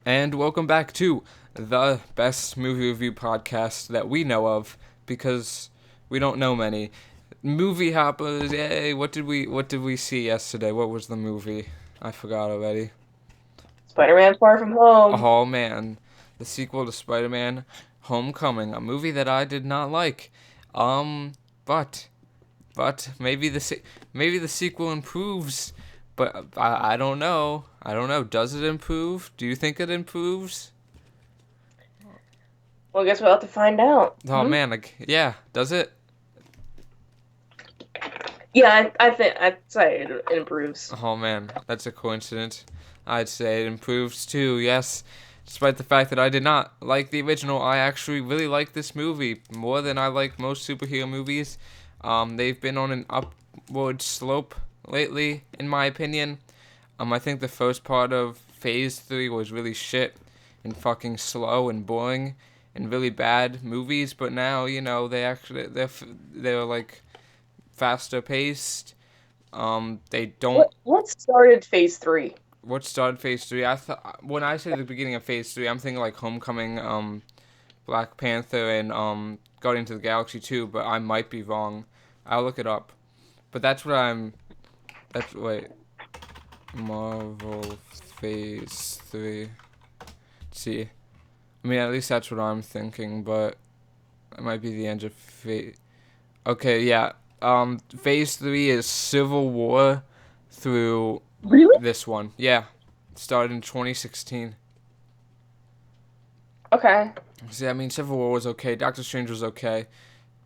And welcome back to the best movie review podcast that we know of, because we don't know many. Movie hoppers, yay! What did we see yesterday? What was the movie? I forgot already. Spider-Man Far From Home. Oh man, the sequel to Spider-Man: Homecoming, a movie that I did not like. Um, but maybe the sequel improves, but I don't know. I don't know. Does it improve? Do you think it improves? Well, I guess we'll have to find out. Oh man, like yeah, does it? Yeah, I think I'd say it improves. Oh man, that's a coincidence. I'd say it improves too. Yes, despite the fact that I did not like the original, I actually really like this movie more than I like most superhero movies. They've been on an upward slope lately, in my opinion. I think the first part of Phase 3 was really shit and fucking slow and boring and really bad movies, but now, they're like faster paced. They don't. What started Phase 3? What started Phase 3? I thought when I say the beginning of Phase 3, I'm thinking like Homecoming, Black Panther, and Guardians of the Galaxy 2, but I might be wrong. I'll look it up. But that's what I'm. That's wait. Marvel Phase 3. Let's see. I mean, at least that's what I'm thinking, but it might be the end of Phase. Okay, yeah. Phase 3 is Civil War through Really? this one. Yeah. Started in 2016. Okay. See, I mean, Civil War was okay. Doctor Strange was okay.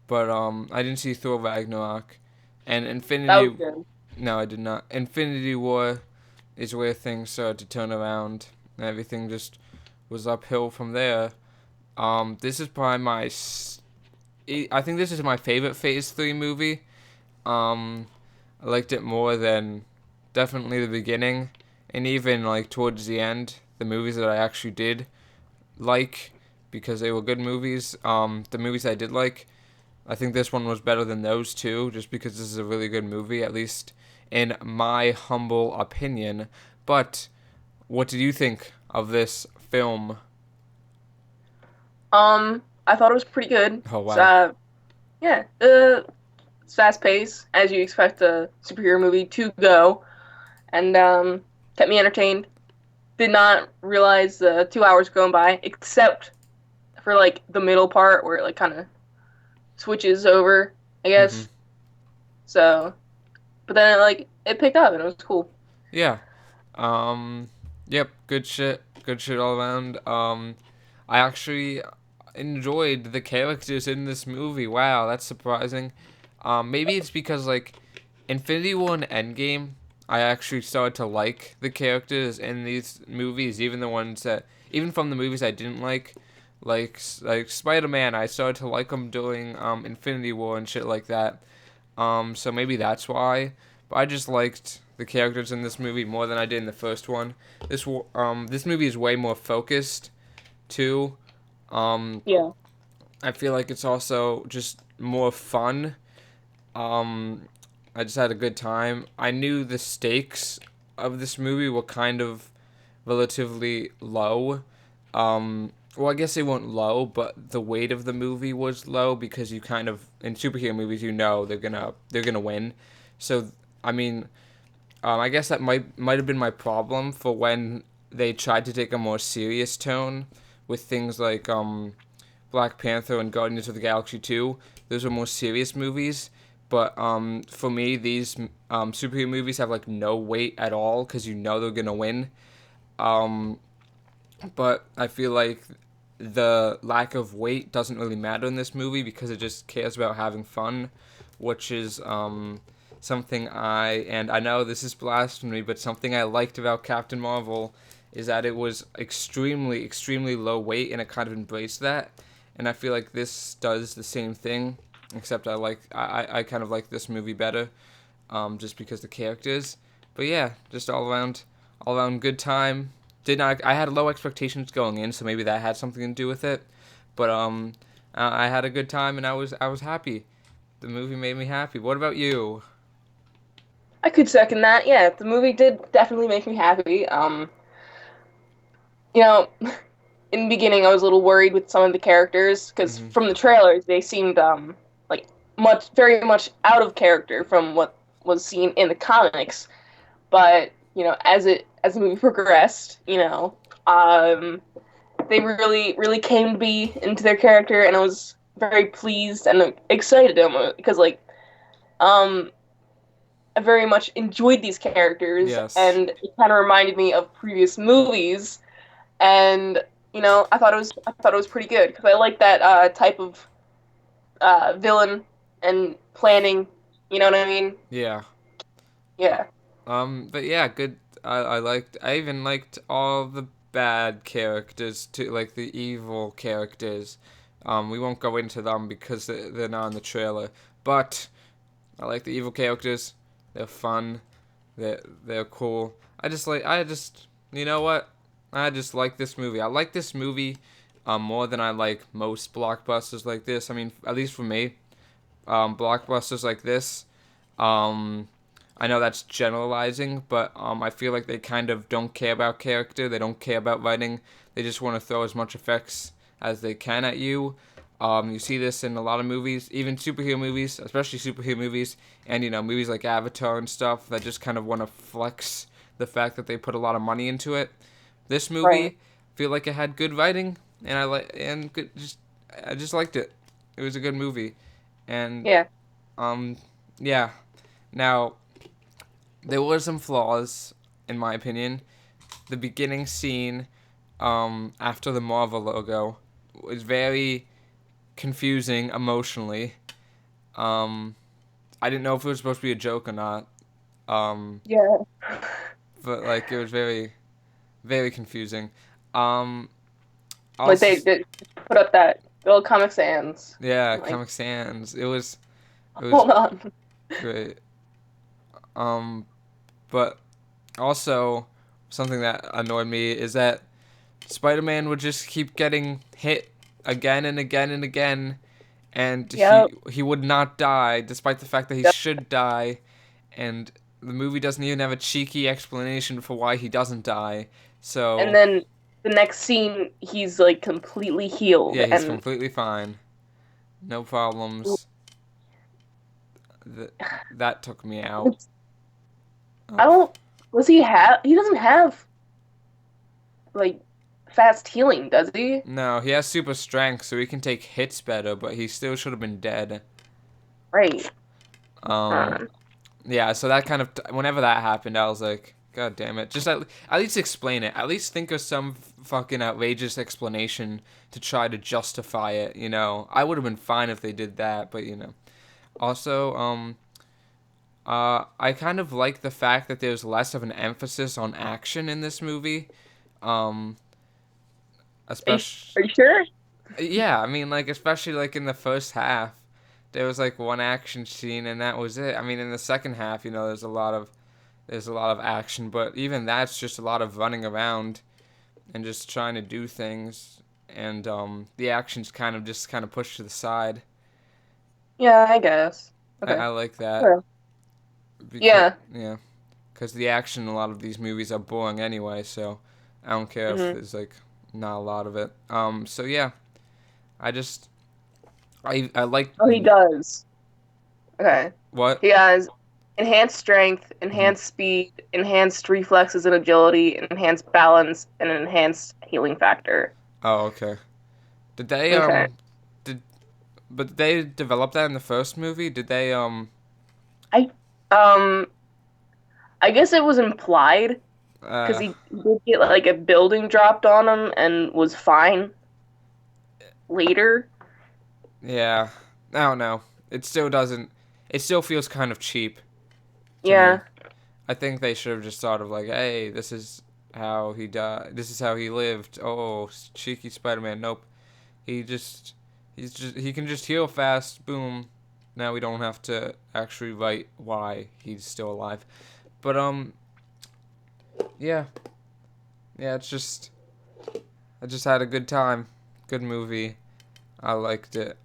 But, I didn't see Thor Ragnarok. And That was Infinity. good. No, I did not. Infinity War is where things started to turn around. And everything just was uphill from there. This is probably I think this is my favorite Phase 3 movie. Um, I liked it more than definitely the beginning. And even, like, towards the end, the movies that I actually did like, because they were good movies. The movies I did like, I think this one was better than those two, just because this is a really good movie, at least in my humble opinion. But what did you think of this film? I thought it was pretty good. Oh So, wow. yeah, it's fast paced, as you expect a superhero movie to go, and kept me entertained. Did not realize the 2 hours going by, except for like the middle part where it like kind of switches over, I Mhm. guess. So, but then it picked up and it was cool. Yeah. Um. Yep. Good shit. Good shit all around. I actually enjoyed the characters in this movie. Wow, that's surprising. Maybe it's because like Infinity War and Endgame, I actually started to like the characters in these movies, even from the movies I didn't like Spider-Man. I started to like him during Infinity War and shit like that. So maybe that's why. But I just liked the characters in this movie more than I did in the first one. This movie is way more focused too. Um, Yeah. I feel like it's also just more fun. Um, I just had a good time. I knew the stakes of this movie were kind of relatively low. Well, I guess they weren't low, but the weight of the movie was low because you kind of in superhero movies you know they're gonna win. So I mean, I guess that might have been my problem for when they tried to take a more serious tone with things like Black Panther and Guardians of the Galaxy 2. Those are more serious movies. But for me, these superhero movies have like no weight at all because you know they're gonna win. Um, but I feel like the lack of weight doesn't really matter in this movie because it just cares about having fun, which is something and I know this is blasphemy, but something I liked about Captain Marvel is that it was extremely low weight and it kind of embraced that. And I feel like this does the same thing, except I kind of like this movie better, just because the characters. But yeah, just all around good time. Did not I had low expectations going in, so maybe that had something to do with it. But I had a good time and I was happy. The movie made me happy. What about you? I could second that. Yeah, the movie did definitely make me happy. you know, in the beginning, I was a little worried with some of the characters because Hmm. from the trailers, they seemed like very much out of character from what was seen in the comics. But as the movie progressed, they really came to be into their character, and I was very pleased and excited because um I very much enjoyed these characters, Yes. and it kind of reminded me of previous movies, and I thought it was pretty good because I like that type of villain and planning. You know what I mean? Yeah. Yeah. But yeah, good. I even liked all the bad characters too, like the evil characters. We won't go into them because they're not in the trailer. But I like the evil characters. They're fun. They're cool. You know what? I just like this movie. I like this movie more than I like most blockbusters like this. I mean, at least for me, blockbusters like this. Um, I know that's generalizing, but I feel like they kind of don't care about character. They don't care about writing. They just want to throw as much effects as they can at you. You see this in a lot of movies, even superhero movies, especially superhero movies, and movies like Avatar and stuff that just kind of want to flex the fact that they put a lot of money into it. This Right. movie, feel like it had good writing, and I just liked it. It was a good movie, and Yeah. um, yeah. Now there were some flaws, in my opinion. The beginning scene, after the Marvel logo, was very confusing emotionally. Um, I didn't know if it was supposed to be a joke or not. Um, Yeah. but like it was very, very confusing. Um, Like they, also, they put up that little Comic Sans. yeah, Like, Comic Sans. It was hold on. great. Um, but also something that annoyed me is that Spider-Man would just keep getting hit again and again and again, and Yep. he would not die, despite the fact that he Yep. should die, and the movie doesn't even have a cheeky explanation for why he doesn't die. And So then the next scene, he's like completely healed, yeah, he's and completely fine, no problems. Th- that took me out. it's, I Of don't. Does he have? He doesn't have like fast healing, does he? no, he has super strength, so he can take hits better, but he still should have been dead. Right. Um, yeah, so that kind of whenever that happened, I was like, God damn it! Just at least explain it. At least think of some fucking outrageous explanation to try to justify it. I would have been fine if they did that, but Also, I kind of like the fact that there's less of an emphasis on action in this movie. Um, especially, Are you sure? yeah, I mean, like especially like in the first half, there was like one action scene and that was it. I mean, in the second half, there's a lot of action, but even that's just a lot of running around and just trying to do things, and the action's kind of pushed to the side. Yeah, I guess. I Okay. like that Sure. because Yeah. yeah, because the action in a lot of these movies are boring anyway, so I don't care if hmm there's like not a lot of it. So yeah, I just I like Oh, he does. Okay. what. He has enhanced strength, Mhm. enhanced speed, enhanced reflexes and agility, enhanced balance, and an enhanced healing factor. Oh, okay. Did they Okay. did but did they develop that in the first movie? Did they I um I guess it was implied because uh he did get like a building dropped on him and was fine later. yeah, I don't know. It still doesn't. It still feels kind of cheap to me. Yeah. I think they should have just thought of like, hey, this is how he died. This is how he lived. Oh, cheeky Spider-Man. Nope. He just, he can just heal fast. Boom. Now we don't have to actually write why he's still alive. But yeah, yeah. I just had a good time. Good movie. I liked it.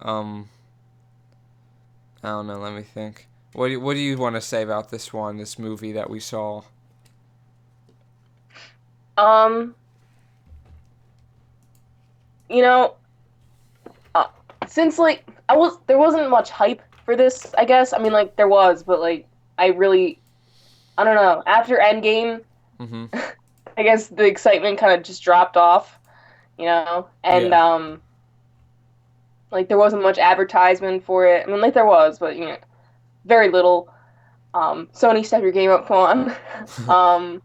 I don't know. Let me think. What do you want to say about this movie that we saw? Um you know, uh, since like there wasn't much hype for this, I guess. I mean, like there was, but like I really, I don't know. After Endgame, Mm-hmm. I guess the excitement kind of just dropped off, and Yeah. like there wasn't much advertisement for it. I mean, like there was, but very little. Sony, step your game up, come on.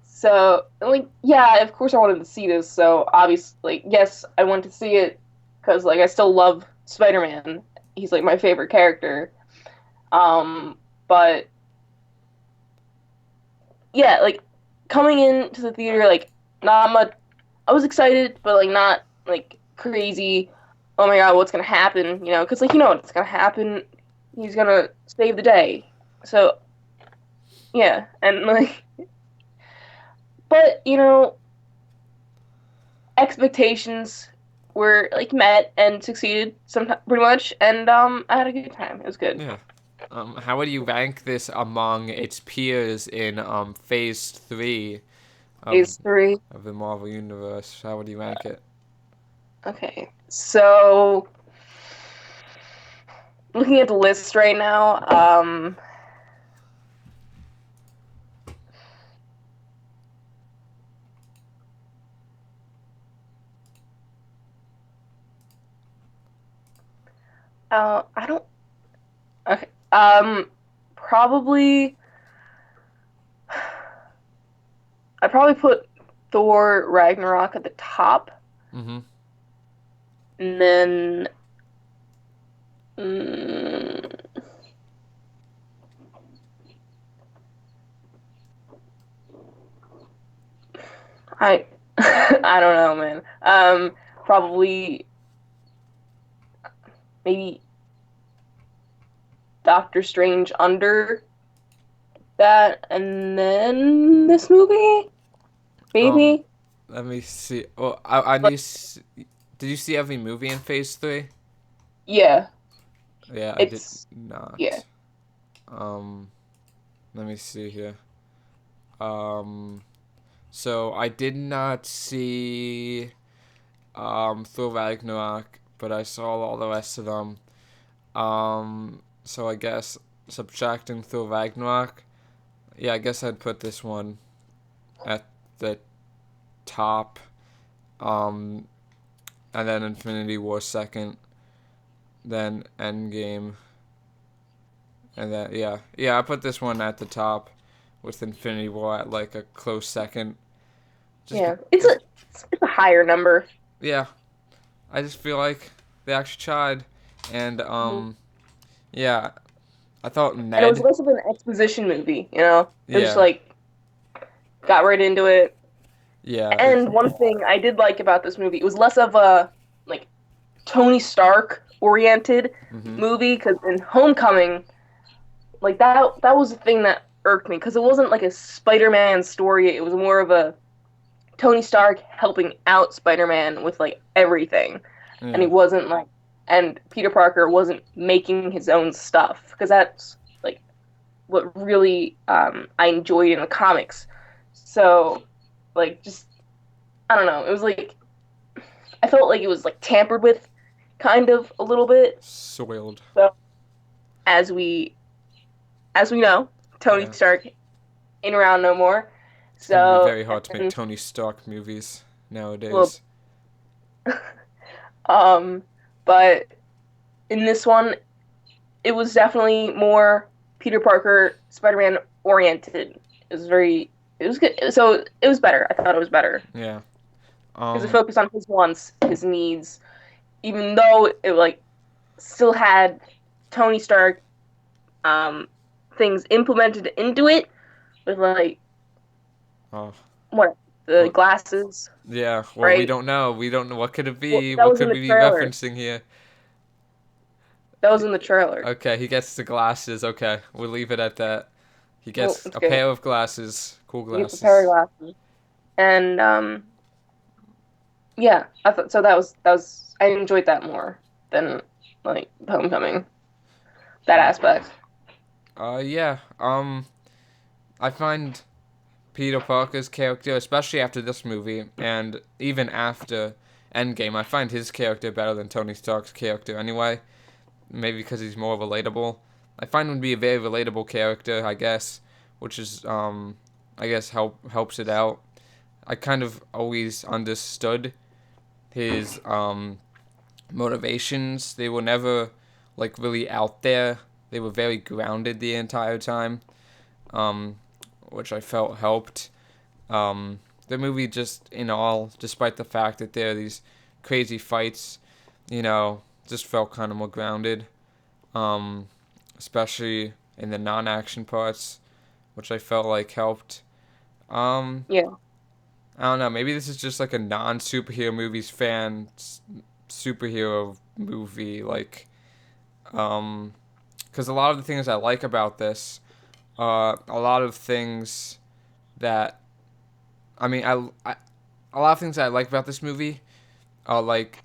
So like yeah, of course I wanted to see this. So obviously, yes, I wanted to see it because like I still love Spider-Man. He's like my favorite character. But yeah, like coming into the theater, like not much. I was excited, but like not like crazy. Oh my God, what's gonna happen? Because like what's gonna happen. He's gonna save the day. So yeah, and like, but expectations were like met and succeeded some pretty much, and I had a good time. It was good. Yeah. How would you rank this among its peers in Phase 3 of Phase three. the Marvel Universe? How would you rank it? Okay, so looking at the list right now, I don't. Okay, probably I probably put Thor Ragnarok at the top, Mm-hmm. and then mm, I I don't know, man. Probably maybe Doctor Strange under that, and then this movie, Um, maybe. Let me see. Well, I But need. Did you see every movie in Phase 3? yeah, Yeah, I did it's yeah, not. Um, Let me see here. Um, so I did not see Thor Ragnarok, but I saw all the rest of them. So I guess subtracting Thor Ragnarok, yeah, I guess I'd put this one at the top. Um, and then Infinity War second, then Endgame, and then yeah, I put this one at the top, with Infinity War at like a close second. Just yeah. It's because, a higher number. yeah, I just feel like they actually tried, and Mhm. yeah, I thought And it was Ned, less of an exposition movie. It was just yeah, like got right into it. yeah, And one thing I did like about this movie, it was less of a like Tony Stark oriented mhm, movie because in Homecoming, like that was the thing that irked me because it wasn't like a Spider-Man story. It was more of a Tony Stark helping out Spider-Man with like everything, and he yeah, wasn't like, and Peter Parker wasn't making his own stuff because that's like what really I enjoyed in the comics. So like just I don't know, it was like I felt like it was like tampered with, kind of a little bit. soiled, So as we as we know, Tony yeah. Stark ain't around no more. It's gonna be So very hard to make and Tony Stark movies well, nowadays. um, but in this one, it was definitely more Peter Parker, Spider-Man oriented. It was very, it was good. So it was better. I thought it was better Yeah. because it Um. focused on his wants, his needs, even though it like still had Tony Stark things implemented into it with like Oh. what the Well, glasses, yeah. Well, we right? don't know. We don't know what could it Well, be. that What was in could the we be trailer. referencing here? That was in the trailer. Okay, he gets the glasses. Okay, we'll leave it at that. He Well, gets it's a good. pair of glasses. Cool He gets a pair of glasses. glasses, and yeah, I thought so. That was I enjoyed that more than like Homecoming. That Uh, aspect. yeah. I find Peter Parker's character, especially after this movie, and even after, Endgame. I find his character better than Tony Stark's character anyway. Maybe because he's more relatable. I find him to be a very relatable character, I guess, which is I guess helps it out. I kind of always understood his motivations. They were never like really out there. They were very grounded the entire time, um, which I felt helped. The movie just in all, despite the fact that there are these crazy fights, just felt kind of more grounded, um, especially in the non-action parts, which I felt like helped. Um, Yeah. I don't know. Maybe this is just like a non-superhero movies fan superhero movie, like, because a lot of the things I like about this, a lot of things that I mean, I a lot of things that I like about this movie are like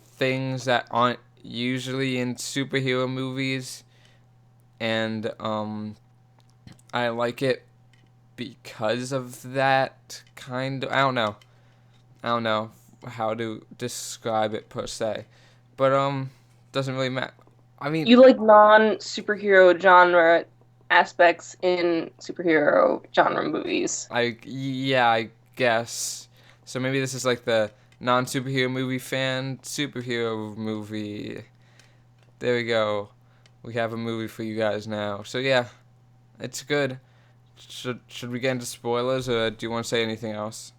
things that aren't usually in superhero movies, and I like it because of that kind of. I don't know how to describe it per se, but doesn't really matter. I mean, You like non-superhero genre aspects in superhero genre movies. yeah, I guess. So maybe this is like the non superhero movie fan superhero movie. There we go. We have a movie for you guys now. So yeah, it's good. Should we get into spoilers, or do you want to say anything else?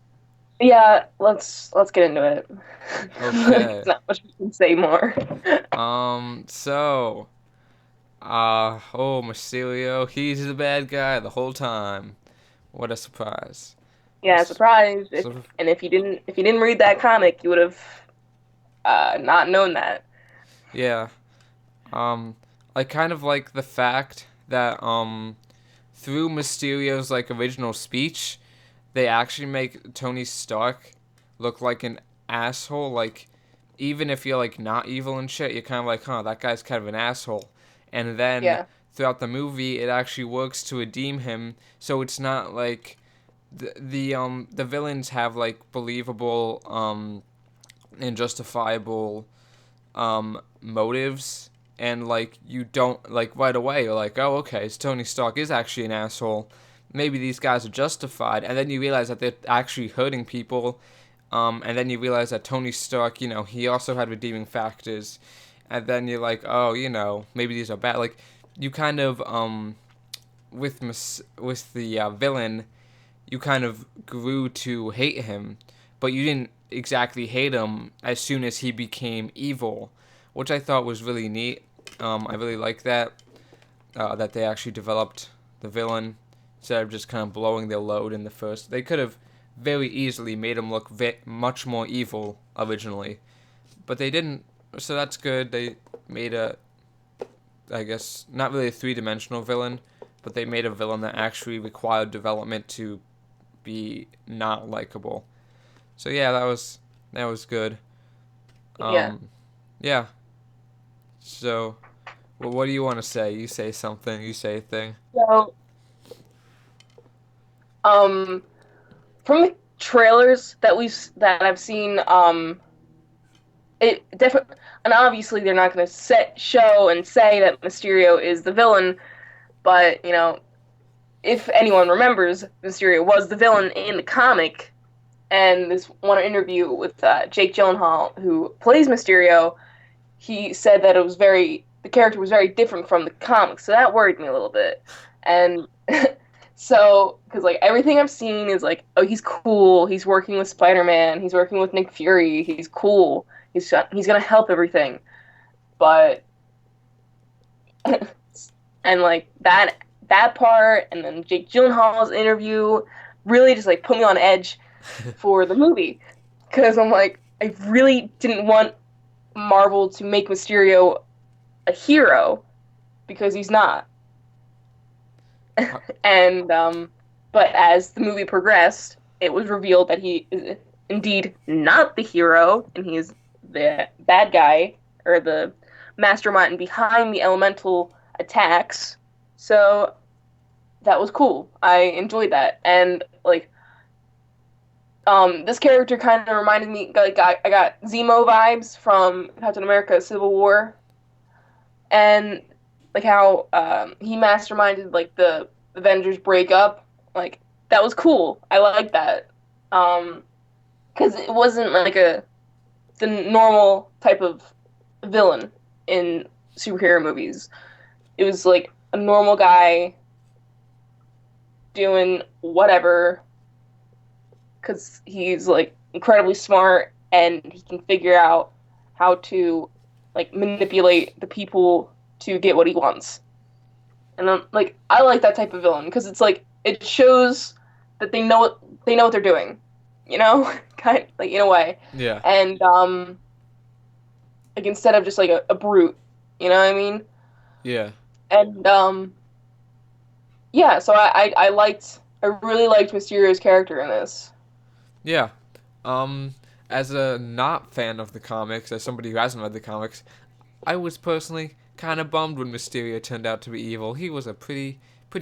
Yeah, let's get into it. There's Okay. not much we can say more. So, oh, Mysterio, he's the bad guy the whole time. What a surprise. Yeah, This surprise. If sort of, and if you didn't read that comic, you would have not known that. yeah. I kind of like the fact that, through Mysterio's, like, original speech, they actually make Tony Stark look like an asshole. Like, even if you're like not evil and shit, you're kind of like, huh, that guy's kind of an asshole. And then Yeah, throughout the movie, it actually works to redeem him. So it's not like the villains have like believable and justifiable motives, and like you don't like right away you're like, oh, okay, so Tony Stark is actually an asshole. Maybe these guys are justified, and then you realize that they're actually hurting people, and then you realize that Tony Stark, he also had redeeming factors, and then you're like, oh, maybe these are bad. Like, you kind of with the villain, you kind of grew to hate him, but you didn't exactly hate him as soon as he became evil, which I thought was really neat. I really like that they actually developed the villain instead of just kind of blowing their load in the first. They could have very easily made him look much more evil originally, but they didn't. So that's good. They made I guess, not really a three-dimensional villain, but they made a villain that actually required development to be not likable. So yeah, that was good. yeah. Um, yeah. So, well, what do you want to say? You say something. You say a thing. So, um, from the trailers that I've seen, it definitely, and obviously they're not going to show and say that Mysterio is the villain, but if anyone remembers, Mysterio was the villain in the comic, and this one interview with Jake Gyllenhaal, who plays Mysterio, he said that the character was very different from the comics, so that worried me a little bit. And so, because like everything I've seen is like, oh, he's cool, he's working with Spider-Man, he's working with Nick Fury, he's cool, he's gonna help everything, but and like that part, and then Jake Gyllenhaal's interview really just like put me on edge for the movie because I'm like, I really didn't want Marvel to make Mysterio a hero because he's not. Uh, And but as the movie progressed, it was revealed that he is indeed not the hero, and he is the bad guy or the mastermind behind the elemental attacks. So that was cool. I enjoyed that, and like This character kind of reminded me, like, I got Zemo vibes from Captain America: Civil War, and like how he masterminded like the Avengers breakup. Like that was cool. I like that. Because it wasn't like the normal type of villain in superhero movies. It was like a normal guy doing whatever because he's like incredibly smart and he can figure out how to like manipulate the people to get what he wants. And I'm like, I like that type of villain because it's like it shows that they know what they're doing, you know, kind of, like in a way. Yeah. And like instead of just like a brute, you know what I mean? Yeah. And yeah, so I really liked Mysterio's character in this. Yeah. Um, as a not fan of the comics, as somebody who hasn't read the comics, I was personally kind of bummed when Mysterio turned out to be evil. He was a pretty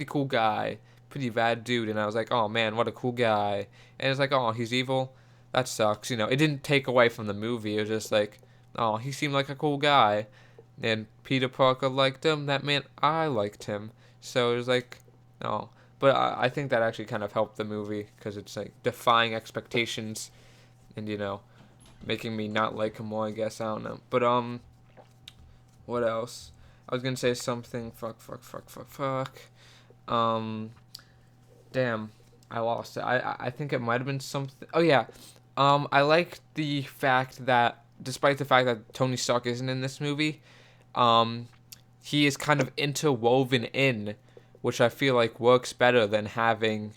cool guy, pretty bad dude, and I was like, oh man, what a cool guy. And it's like, oh, he's evil. That sucks. You know, it didn't take away from the movie. It was just like, oh, he seemed like a cool guy, and Peter Parker liked him. That meant I liked him. So it was like, oh. But I think that actually kind of helped the movie because it's like defying expectations and making me not like him more. I guess I don't know. But what else? I was gonna say something. Fuck. Um, damn, I lost it. I think it might have been something. Oh yeah. I like the fact that despite the fact that Tony Stark isn't in this movie, um, he is kind of interwoven in, which I feel like works better than having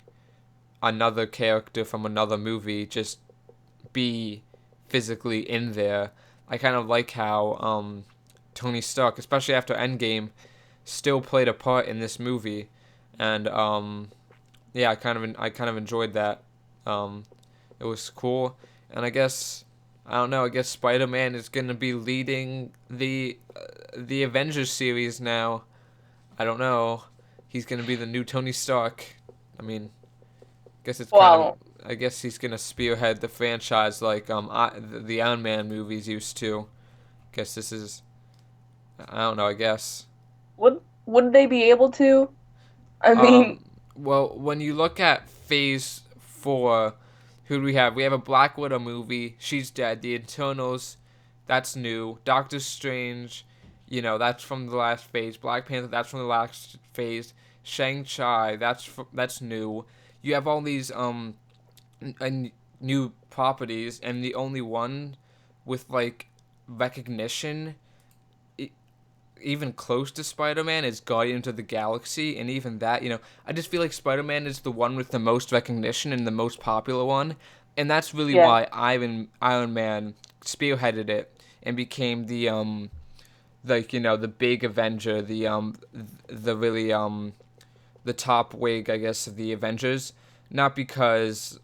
another character from another movie just be physically in there. I kind of like how Tony Stark, especially after Endgame, still played a part in this movie, and yeah, I kind of enjoyed that. Um, it was cool, and I guess I don't know. I guess Spider-Man is gonna be leading the Avengers series now. I don't know. He's gonna be the new Tony Stark. I mean, guess it's kind of. Well, I guess he's gonna spearhead the franchise like the Iron Man movies used to. Guess this is. I don't know. I guess. would they be able to? I mean, Um. Well, when you look at Phase 4, who do we have? We have a Black Widow movie. She's dead. The Eternals. That's new. Doctor Strange. That's from the last phase. Black Panther. That's from the last phase. Shang-Chi. That's new. You have all these new properties, and the only one with like recognition even close to Spider-Man is Guardians of the Galaxy, and even that, I just feel like Spider-Man is the one with the most recognition and the most popular one, and that's really yeah, why Iron Man spearheaded it and became the like the big Avenger, the really the top wig, I guess, of the Avengers, not because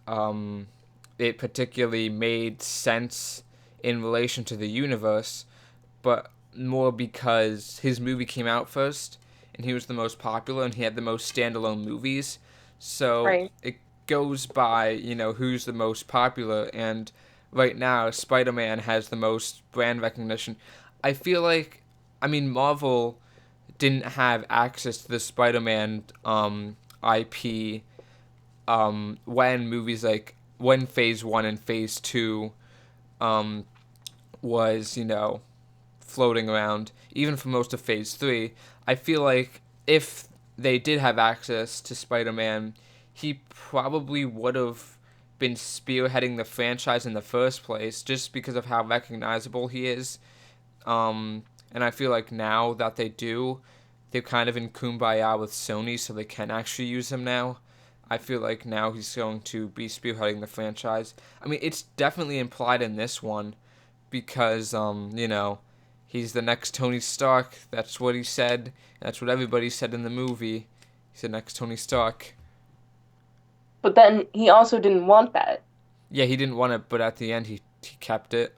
it particularly made sense in relation to the universe, but more because his movie came out first and he was the most popular and he had the most standalone movies. So right. it goes by, who's the most popular, and right now Spider-Man has the most brand recognition. I feel like Marvel didn't have access to the Spider-Man IP when Phase 1 and Phase 2 um, was, floating around, even for most of Phase 3. I feel like if they did have access to Spider-Man, he probably would have been spearheading the franchise in the first place just because of how recognizable he is. And I feel like now that they do, they're kind of in kumbaya with Sony, so they can actually use him now. I feel like now he's going to be spearheading the franchise. It's definitely implied in this one because, he's the next Tony Stark. That's what he said. That's what everybody said in the movie. He's the next Tony Stark. But then he also didn't want that. Yeah, he didn't want it, but at the end he kept it.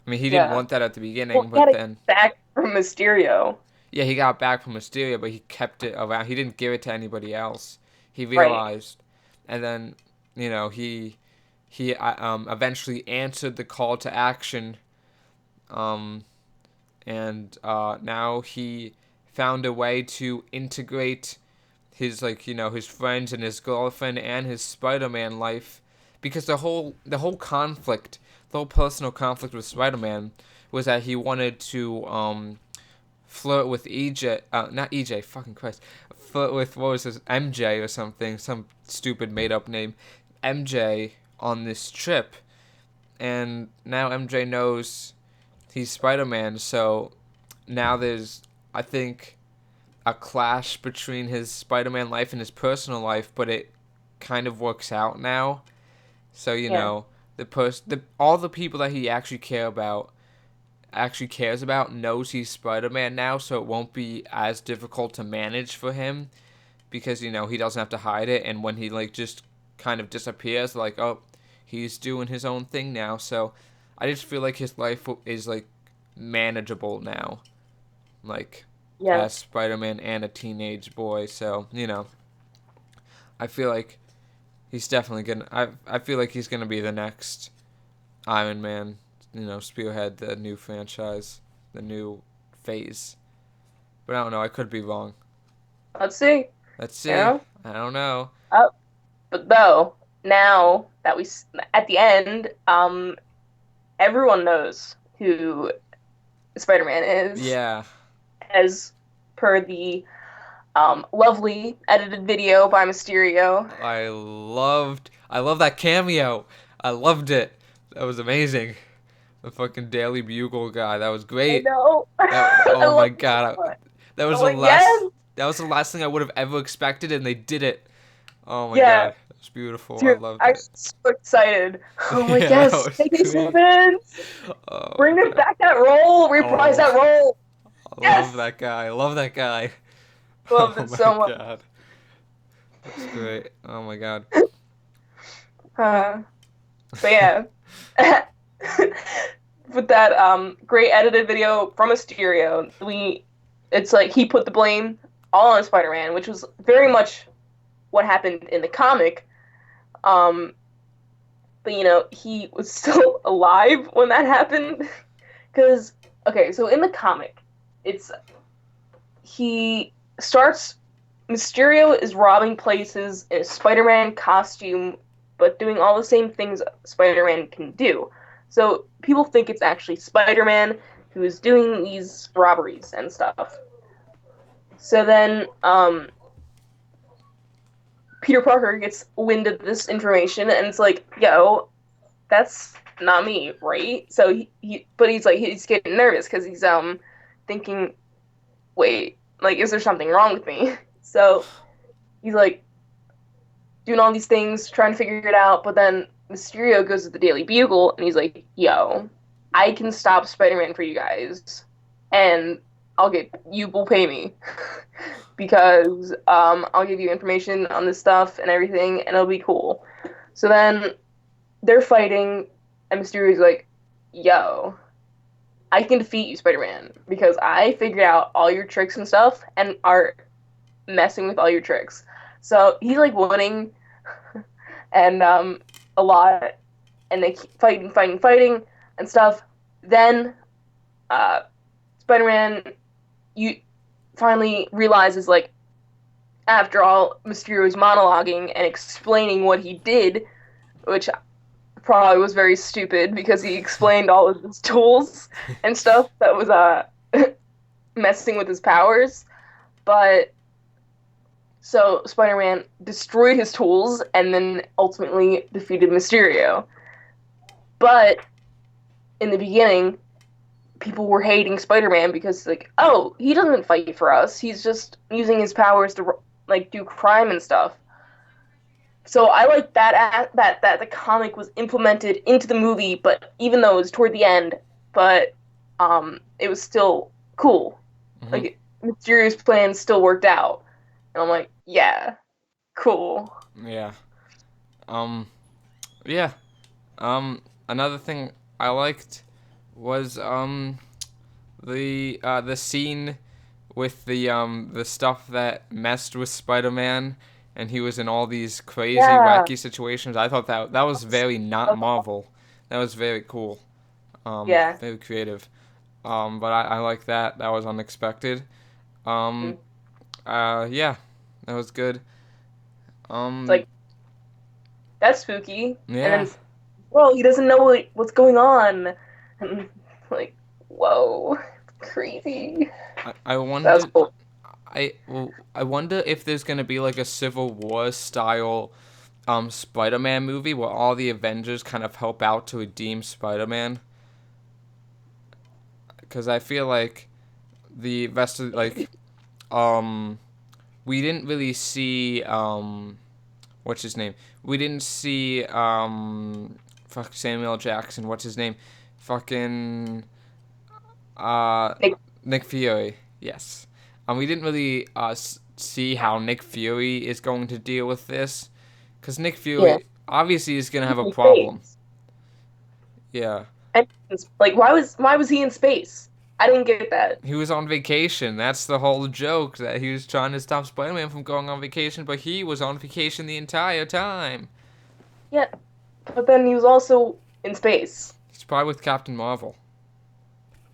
He didn't Yeah. want that at the Well, beginning, he but had it then back from Mysterio. yeah, he got back from Mysterio, but he kept it around. He didn't give it to anybody else. He Right. realized, and then he eventually answered the call to action, um, and now he found a way to integrate his his friends and his girlfriend and his Spider-Man life, because the whole conflict, the whole personal conflict with Spider-Man was that he wanted to flirt with EJ, not EJ, fucking Christ, flirt with, what was his, MJ or something, some stupid made up name, MJ, on this trip, and now MJ knows he's Spider-Man, so now there's, I think, a clash between his Spider-Man life and his personal life, but it kind of works out now. So Yeah. all the people that he actually cares about knows he's Spider-Man now, so it won't be as difficult to manage for him, because he doesn't have to hide it, and when he just kind of disappears, like, oh, he's doing his own thing now. So I just feel like his life is manageable now, like, Yeah. as Spider-Man and a teenage boy. So I feel like he's definitely gonna. I feel like he's gonna be the next Iron Man. Spearhead the new franchise, the new phase. But I don't know. I could be wrong. Let's see. Let's You see. know. I don't know. But though now that at the end, everyone knows who Spider-Man is, Yeah, as per the lovely edited video by Mysterio. I love that cameo. I loved it. That was amazing. The fucking Daily Bugle guy. That was I great. know. I Oh my love it god. so much. That was I'm the like, yes, last. That was the last thing I would have ever expected, and they did it. Oh my yeah, god. It was beautiful. I dude. loved I'm it. so excited. I'm like, Yeah, that yes, was Maybe great. 7. Oh Bring it god. back that role. Reprise Oh, that role. I love Yes, that guy. I love that guy. loved Oh it my so much. god. That's great. Oh my god. Uh, but yeah, with that great edited video from Mysterio, it's like he put the blame all on Spider-Man, which was very much what happened in the comic. Um, but he was still alive when that happened. Because okay, so in the comic, it's he starts. Mysterio is robbing places in a Spider-Man costume, but doing all the same things Spider-Man can do. So people think it's actually Spider-Man who is doing these robberies and stuff. So then, Peter Parker gets wind of this information, and it's like, yo, that's not me, right? So but he's like, he's getting nervous because he's thinking, wait, like, is there something wrong with me? So he's like doing all these things, trying to figure it out. But then Mysterio goes to the Daily Bugle, and he's like, yo, I can stop Spider-Man for you guys, and you will pay me because I'll give you information on this stuff and everything, and it'll be cool. So then they're fighting, and Mysterio's like, yo, I can defeat you, Spider-Man, because I figured out all your tricks and stuff and are messing with all your tricks. So he's like winning and a lot, and they keep fighting and stuff. Then uh, Spider-Man, you finally realizes, like, after all Mysterio's monologuing and explaining what he did, which probably was very stupid because he explained all of his tools and stuff that was messing with his powers. But so Spider-Man destroyed his tools and then ultimately defeated Mysterio. But in the beginning, people were hating Spider-Man because, like, oh, he doesn't fight for us. He's just using his powers to like do crime and stuff. So I like that the comic was implemented into the movie, but even though it was toward the end, but it was still cool. Hmm. Like, Mysterio's plan still worked out, and I'm like, yeah, cool. Yeah. Um. Yeah. Another thing I liked was the scene with the stuff that messed with Spider-Man, and he was in all these crazy, Yeah. wacky situations. I thought that was very not Marvel. That was very cool. Yeah. Very creative. But I like that. That was unexpected. Um, Mm. yeah, that was good. It's Um, like that's spooky. And yeah. then, whoa, he doesn't know what's going on. And like, whoa, crazy. I That was wonder. cool. I wonder if there's gonna be like a Civil War style Spider-Man movie where all the Avengers kind of help out to redeem Spider-Man. Because I feel like the rest of um we didn't really see what's his name? We didn't see fuck Samuel Jackson. What's his name? Fucking uh Like, Nick Fury. Yes. We didn't really see how Nick Fury is going to deal with this, because Nick yeah, Fury obviously is gonna have he's a in problem. space. Yeah. And like, why was he in space? I didn't get that. He was on vacation. That's the whole joke, that he was trying to stop Spider-Man from going on vacation, but he was on vacation the entire time. Yeah, but then he was also in space. He's probably with Captain Marvel.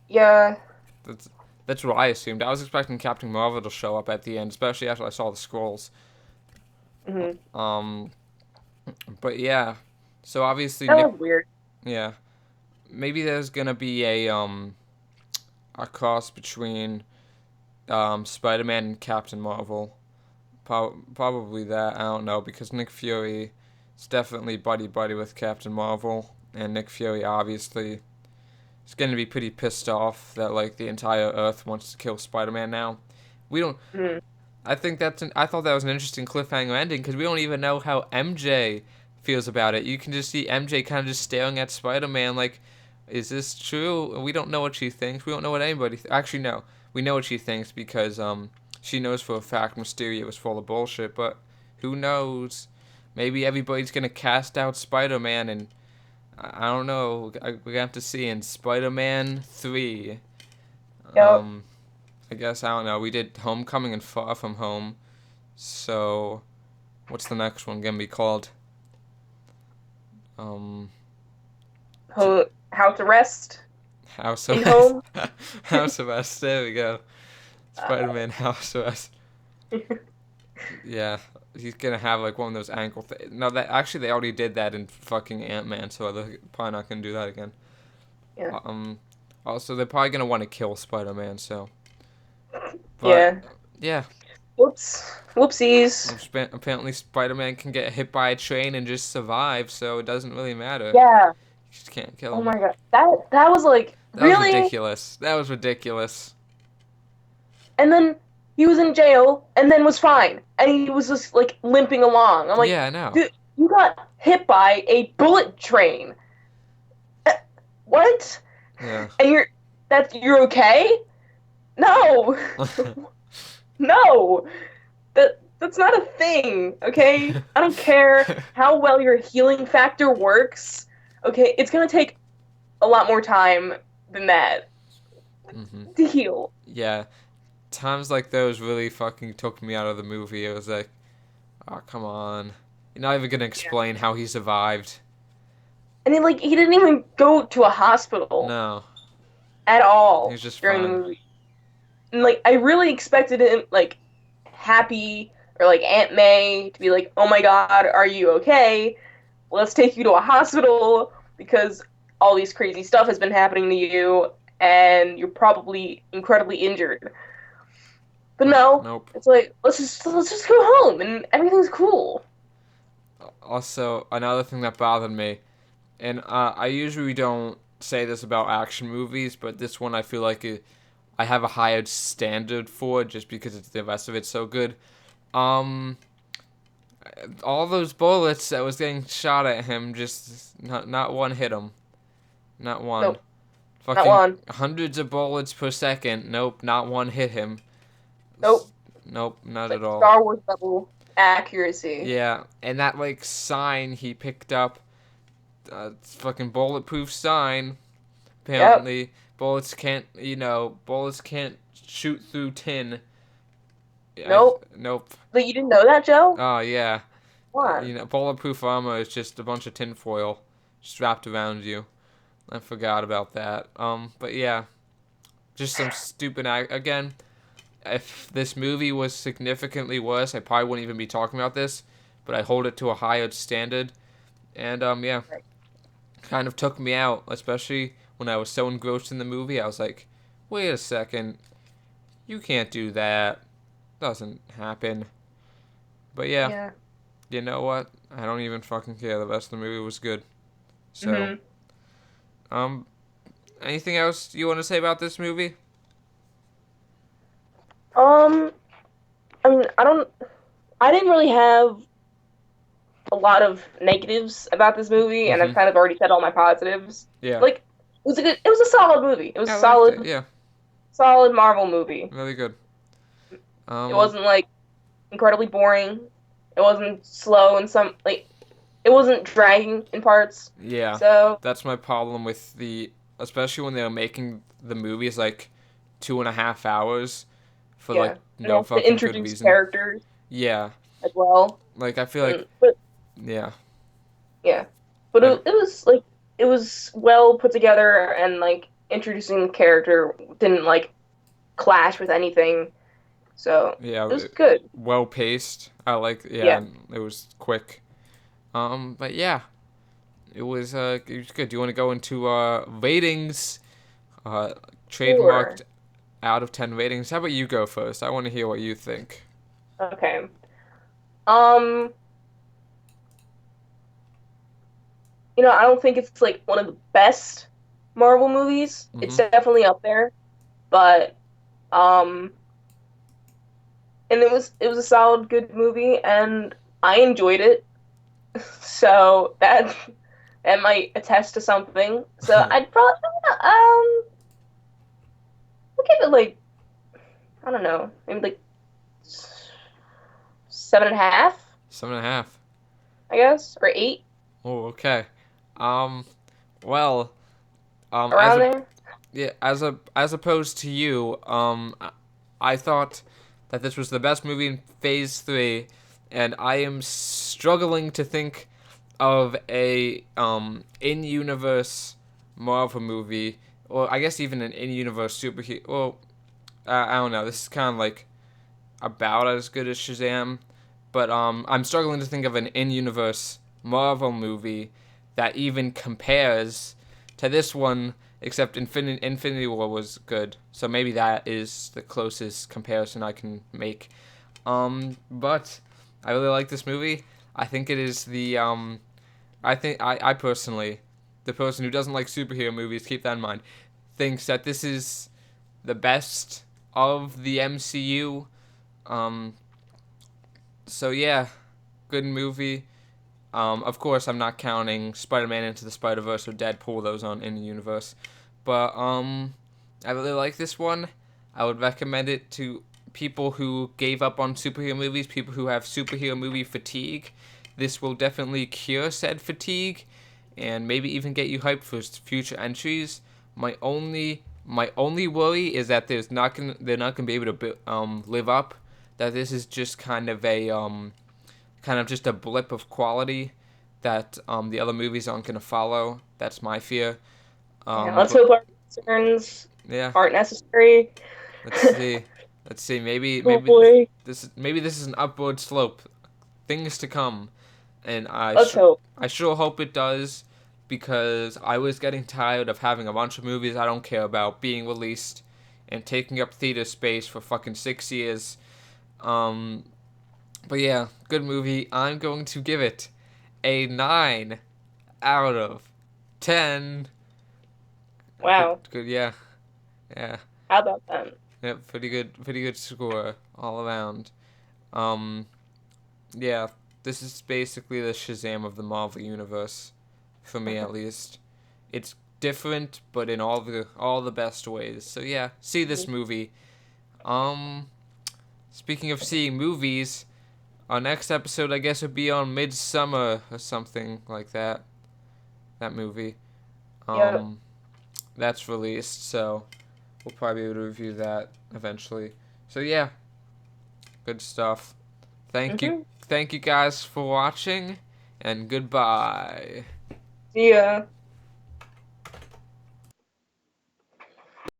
Yeah. That's that's what I assumed. I was expecting Captain Marvel to show up at the end, especially after I saw the scrolls. Hmm. Um, but yeah. So obviously That Nick, was weird. yeah, maybe there's gonna be a cross between Spider-Man and Captain Marvel. Probably that. I don't know, because Nick Fury is definitely buddy buddy with Captain Marvel, and Nick Fury obviously is gonna be pretty pissed off that like the entire Earth wants to kill Spider-Man now. We don't. Hmm. I think I thought that was an interesting cliffhanger ending, because we don't even know how MJ feels about it. You can just see MJ kind of just staring at Spider-Man like, is this true? We don't know what she thinks. We don't know what anybody. Actually, no. We know what she thinks, because she knows for a fact Mysterio was full of bullshit. But who knows? Maybe everybody's gonna cast out Spider-Man, and I don't know. We're gonna have to see in Spider-Man 3. Yep. Um, I guess I don't know. We did Homecoming and Far From Home. So, what's the next one gonna be called? Um, House arrest House in Arrest. home. House Arrest. There we go. Uh, Spider-Man House Arrest. Yeah, he's gonna have like one of those ankle things. No, that actually they already did that in fucking Ant-Man, so they're probably not gonna do that again. yeah. Um, also they're probably gonna want to kill Spider-Man. So, but Yeah. yeah, Whoops. Whoopsies. apparently Spider-Man can get hit by a train and just survive, so it doesn't really matter. Yeah. You just can't kill Oh him. my God. That was like That was really. ridiculous. That was ridiculous. And then he was in jail, and then was fine, and he was just like limping along. I'm like, Yeah, I know. dude, you got hit by a bullet train. Eh, What? Yeah. And you're okay? No, no. That's not a thing. Okay, I don't care how well your healing factor works. Okay, it's gonna take a lot more time than that hmm to heal. Yeah. Times like those really fucking took me out of the movie. It was like, oh, come on. You're not even gonna Yeah. explain how he survived. And then, like, he didn't even go to a hospital No. at He all was just during the fine. movie. And like, I really expected him like happy, or like Aunt May to be like, "Oh my God, are you okay? Let's take you to a hospital because all these crazy stuff has been happening to you, and you're probably incredibly injured." But But no, nope. it's like let's just go home and everything's cool. Also, another thing that bothered me, and I usually don't say this about action movies, but this one I feel like I have a higher standard for, just because the rest of it's so good. Um, all those bullets that was getting shot at him, just not one hit him. Not one. Nope, not Fucking one. hundreds of bullets per second. Nope, not one hit him. Nope. Nope, not It's at like all. Star Wars level accuracy. Yeah, and that like sign he picked up, fucking bulletproof sign. Yep. Apparently, bullets can't shoot through tin. Nope. Nope. Like, you didn't know that, Joe? Oh yeah. Come on. Bulletproof armor is just a bunch of tinfoil strapped around you. I forgot about that. But yeah, just some stupid again. If this movie was significantly worse, I probably wouldn't even be talking about this. But I hold it to a higher standard, and yeah, Right. kind of took me out, especially when I was so engrossed in the movie. I was like, wait a second, you can't do that. Doesn't happen. But yeah, Yeah. you know what? I don't even fucking care. The rest of the movie was good. So, Mhm. um, anything else you want to say about this movie? Um, I mean, I didn't really have a lot of negatives about this movie, and I've Mm-hmm. kind of already said all my positives. Yeah. Like, it was a solid movie. It was I a liked it. Yeah. solid Marvel movie. Really good. It Um, wasn't like incredibly boring. It wasn't slow in some like it wasn't dragging in parts. yeah. So That's my problem with especially when they were making the movies like 2.5 hours for like yeah, and they no have to fucking good introduce reason. characters Yeah. as well. Like I feel like, And but yeah. yeah, but I don't, it was like it was well put together, and like introducing the character didn't like clash with anything. So yeah, it was good. well paced. I like, yeah, Yeah, and it was quick. But yeah, it was good. Do you want to go into ratings? Uh, sure. Trademarked out of 10 ratings. How about you go first? I want to hear what you think. Okay. Um, I don't think it's like one of the best Marvel movies. It's Mm-hmm. definitely up there, but um, and it was a solid, good movie, and I enjoyed it. So that might attest to something. So I'd probably I'll give it like I don't know, maybe like 7.5, 7.5. I guess, or 8 Oh, okay. Um, well, as around a there. yeah, as opposed to you, I thought that this was the best movie in Phase 3, and I am struggling to think of a in-universe Marvel movie, or I guess even an in-universe superhero. Well, I don't know. This is kind of like about as good as Shazam, but I'm struggling to think of an in-universe Marvel movie that even compares to this one. Except Infinity War was good, so maybe that is the closest comparison I can make. But I really like this movie. I think it is I personally, the person who doesn't like superhero movies, keep that in mind, thinks that this is the best of the MCU. Um, so yeah, good movie. Of course, I'm not counting Spider-Man Into the Spider-Verse or Deadpool; those aren't in the universe. But I really like this one. I would recommend it to people who gave up on superhero movies, people who have superhero movie fatigue. This will definitely cure said fatigue, and maybe even get you hyped for future entries. My only worry is that they're not gonna be able to live up. That this is just kind of just a blip of quality that the other movies aren't gonna follow. That's my fear. Yeah, let's But hope our concerns yeah, aren't necessary. let's see. Let's see. Maybe Oh boy, maybe this is an upward slope. Things to come, and let's hope. I sure hope it does, because I was getting tired of having a bunch of movies I don't care about being released and taking up theater space for fucking 6 years. Um, but yeah, good movie. I'm going to give it a 9 out of 10. Good, Wow, good. Yeah, yeah, how about that? yeah. Pretty good score all around. Um, yeah, this is basically the Shazam of the Marvel universe, for me at least. It's different, but in all the best ways. So yeah, see this movie. Um, Speaking of seeing movies, our next episode I guess would be on Midsummer or something like that. That movie. Yep. Um, that's released, so we'll probably be able to review that eventually. So yeah, Good stuff. Hmm. Thank you guys for watching, and goodbye. See ya.